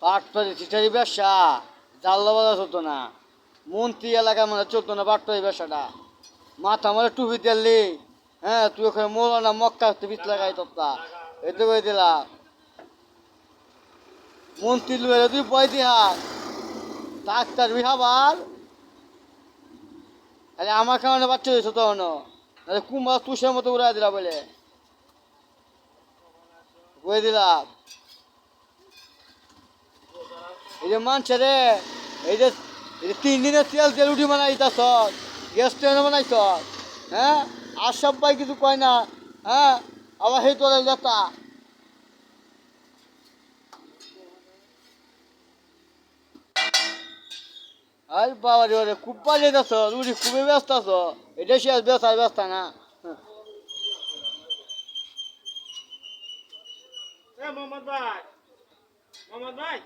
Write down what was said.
পাটপাড়ি চিটারি ব্যবসা জাল্লা বাজা চলতো না, মন্ত্রী এলাকার মানে চলতো না পাটপাড়ি ব্যবসাটা। মাথা মানে টুপি দিলি, হ্যাঁ তুই ওখানে মোলানা মক্কা বিচ লাগাই তোরা এতে করে দিলাম। মন্ত্রী লুয়ে তুই বই দিয়া ডাক্তার বিহাবার আরে আমার কারণে বাচ্চা হয়েছে তখন, কুমার তুষের মতো উড়াই দিলা বলে বই দিলাম। এই যে মানছে রে, এই যে 3 দিনের তেল তেল উঠি বানাইতাছ, গ্যাস ট্রেনে বানাইছ, হ্যাঁ আর সবাই কিছু কয় না, হ্যাঁ আবার সেই তোলে লেতা। আর বাবা রে খুব পালিয়েছ রুটি খুবই ব্যস্ত আছো, এটা শেষ ব্যস্ত ব্যস্ত না। মোহাম্মদ ভাই, মোহাম্মদ ভাই।